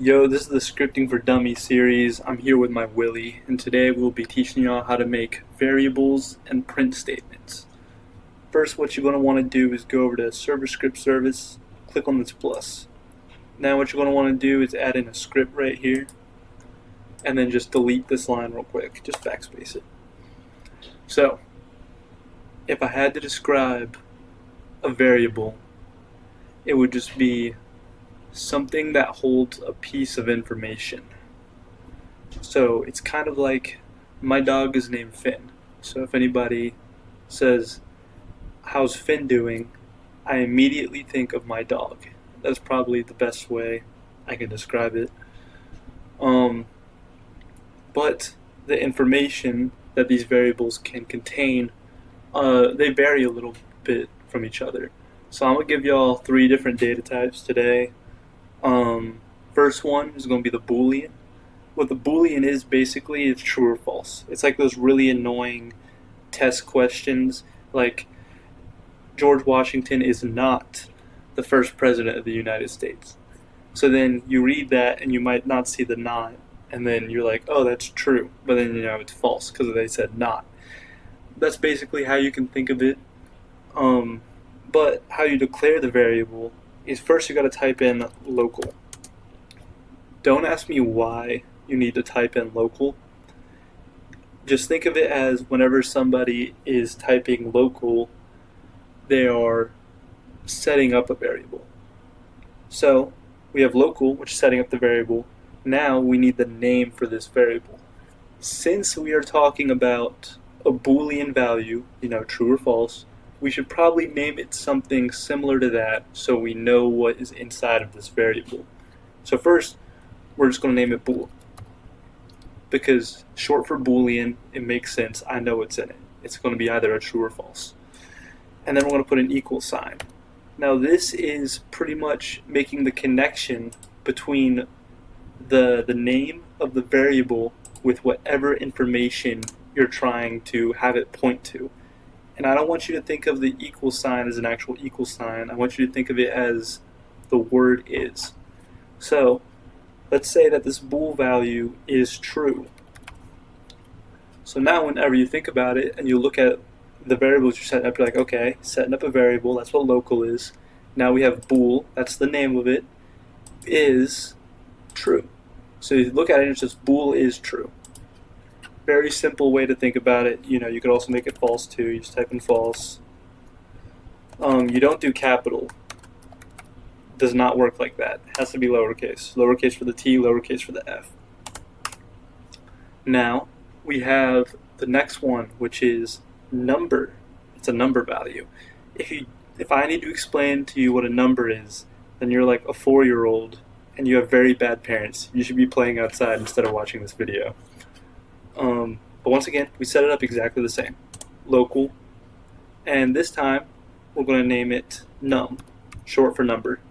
Yo, this is the Scripting for Dummies series. I'm here with my Willie, and today we'll be teaching y'all how to make variables and print statements. First, what you're going to want to do is go over to Server Script Service, click on this plus. Now what you're going to want to do is add in a script right here, and then just delete this line real quick, just backspace it. So, if I had to describe a variable, it would just be something that holds a piece of information. So it's kind of like my dog is named Finn. So if anybody says, "How's Finn doing?" I immediately think of my dog. That's probably the best way I can describe it. But the information that these variables can contain, they vary a little bit from each other. So I'm going to give y'all 3 different data types today. First one is going to be the Boolean. What the Boolean is basically is true or false. It's like those really annoying test questions, like George Washington is not the first president of the United States. So then you read that and you might not see the not, and then you're like, oh, that's true, but then it's false because they said not. That's basically how you can think of it. But how you declare the variable is first you got to type in local. Don't ask me why you need to type in local. Just think of it as whenever somebody is typing local, they are setting up a variable. So we have local, which is setting up the variable. Now we need the name for this variable. Since we are talking about a Boolean value, true or false, we should probably name it something similar to that so we know what is inside of this variable. So first, we're just going to name it bool. Because short for Boolean, it makes sense. I know what's in it. It's going to be either a true or false. And then we're going to put an equal sign. Now this is pretty much making the connection between the name of the variable with whatever information you're trying to have it point to. And I don't want you to think of the equal sign as an actual equal sign. I want you to think of it as the word is. So let's say that this bool value is true. So now whenever you think about it and you look at the variables you're setting up, you're like, okay, setting up a variable, that's what local is. Now we have bool, that's the name of it, is true. So you look at it and it's just bool is true. Very simple way to think about it. You could also make it false too. You just type in false. You don't do capital. Does not work like that. It has to be lowercase. Lowercase for the T, lowercase for the F. Now we have the next one, which is number. It's a number value. If I need to explain to you what a number is, then you're like a 4-year-old and you have very bad parents. You should be playing outside instead of watching this video. But once again, we set it up exactly the same. Local. And this time, we're going to name it num, short for number.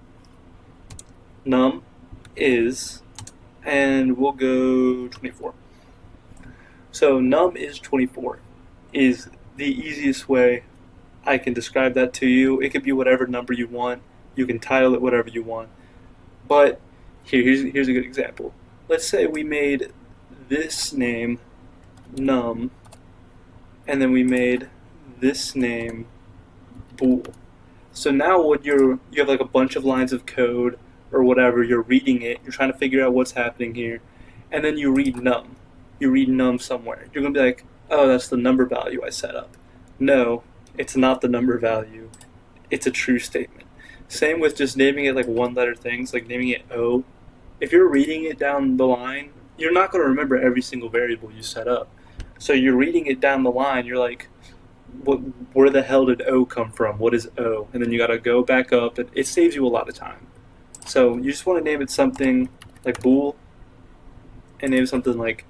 Num is, and we'll go 24. So num is 24 is the easiest way I can describe that to you. It could be whatever number you want. You can title it whatever you want. But here's a good example. Let's say we made this name num, and then we made this name bool. So now what you have like a bunch of lines of code or whatever, you're reading it, you're trying to figure out what's happening here, and then you read num. You read num somewhere. You're going to be like, oh, that's the number value I set up. No, it's not the number value. It's a true statement. Same with just naming it like one-letter things, like naming it O. If you're reading it down the line, you're not going to remember every single variable you set up. So you're reading it down the line, you're like, where the hell did O come from? What is O? And then you got to go back up. It saves you a lot of time. So you just want to name it something like bool and name something like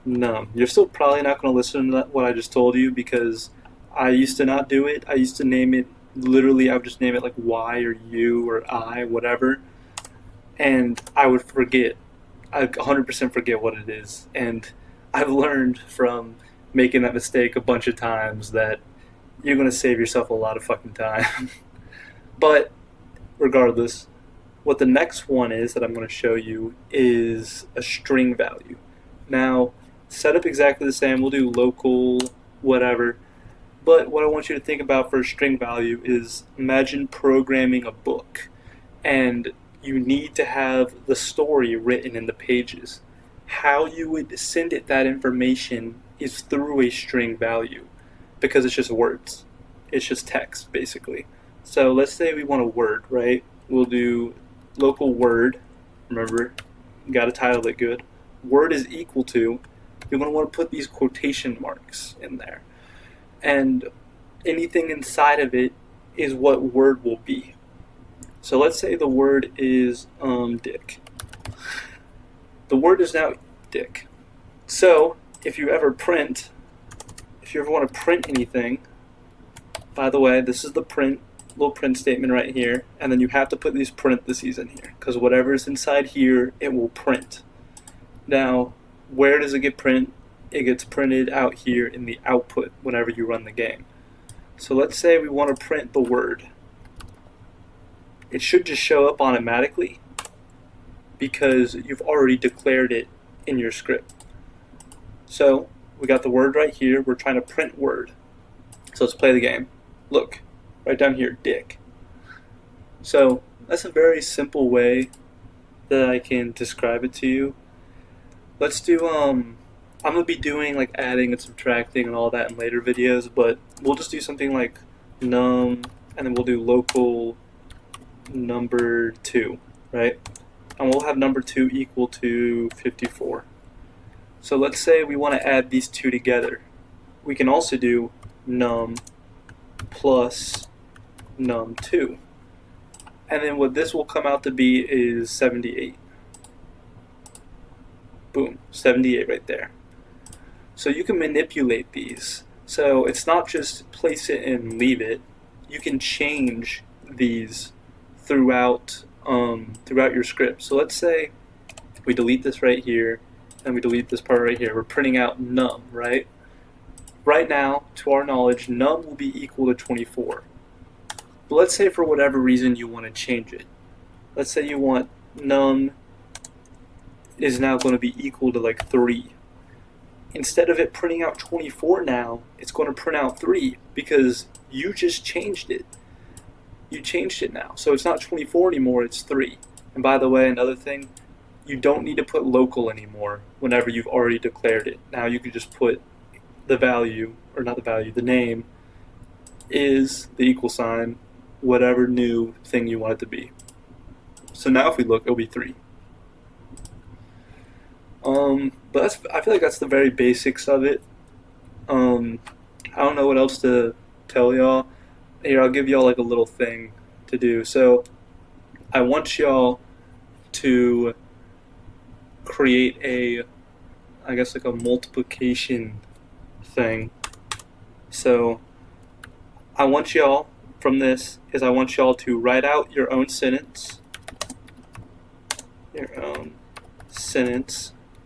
num. You're still probably not going to listen to what I just told you because I used to not do it. I used to name it, literally I would just name it like Y or U or I, whatever. And I would forget. I 100% forget what it is. And I've learned from making that mistake a bunch of times that you're going to save yourself a lot of fucking time. But regardless, What the next one is that I'm going to show you is a string value. Now, setup exactly the same. We'll do local, whatever. But what I want you to think about for a string value is imagine programming a book and you need to have the story written in the pages. How you would send it that information is through a string value because it's just words. It's just text, basically. So let's say we want a word, right? We'll do local word. Remember, you got to title it good. Word is equal to, you're going to want to put these quotation marks in there. And anything inside of it is what word will be. So let's say the word is dick. The word is now dick. So if you ever want to print anything, by the way, this is the little print statement right here, and then you have to put these parentheses in here because whatever is inside here, it will print. Now, where does it get printed? It gets printed out here in the output whenever you run the game. So let's say we want to print the word. It should just show up automatically because you've already declared it in your script. So we got the word right here. We're trying to print word. So let's play the game. Look, right down here, dick. So that's a very simple way that I can describe it to you. Let's do, I'm going to be doing like adding and subtracting and all that in later videos, but we'll just do something like num, and then we'll do local number 2, right? And we'll have number 2 equal to 54. So let's say we want to add these two together. We can also do num plus num2. And then what this will come out to be is 78. Boom, 78 right there. So you can manipulate these. So it's not just place it and leave it. You can change these throughout your script. So let's say we delete this right here and we delete this part right here. We're printing out num, right? Right now, to our knowledge, num will be equal to 24. But let's say for whatever reason you want to change it. Let's say you want num is now going to be equal to like 3. Instead of it printing out 24 now, it's going to print out 3 because you just changed it. You changed it now. So it's not 24 anymore, it's 3. And by the way, another thing, you don't need to put local anymore whenever you've already declared it. Now you can just put the value, or not the value, the name is the equal sign, whatever new thing you want it to be. So now if we look, it'll be 3. But I feel like that's the very basics of it. I don't know what else to tell y'all. Here, I'll give y'all like a little thing to do. So I want y'all to create I guess like a multiplication thing. So I want y'all, from this, is I want y'all to write out your own sentence.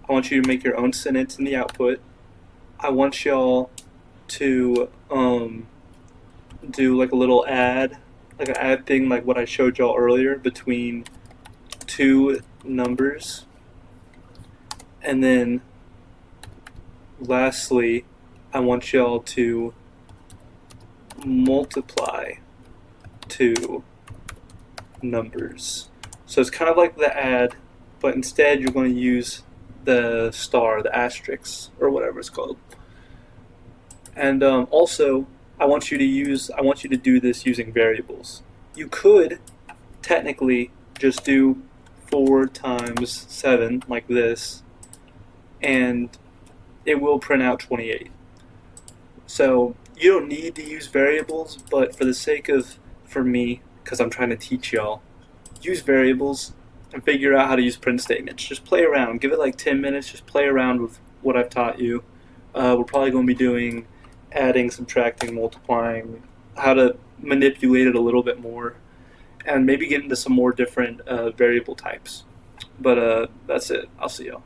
I want you to make your own sentence in the output. I want y'all to do like a little add, like an add thing like what I showed y'all earlier between two numbers. And then lastly, I want y'all to multiply two numbers. So it's kind of like the add, but instead you're going to use the star, the asterisk, or whatever it's called. And also, I want you to do this using variables. You could technically just do 4 times 7 like this, and it will print out 28. So you don't need to use variables, but for the sake of, for me, because I'm trying to teach y'all, use variables and figure out how to use print statements. Just play around. Give it like 10 minutes. Just play around with what I've taught you. We're probably going to be doing adding, subtracting, multiplying, how to manipulate it a little bit more, and maybe get into some more different variable types. But that's it. I'll see y'all.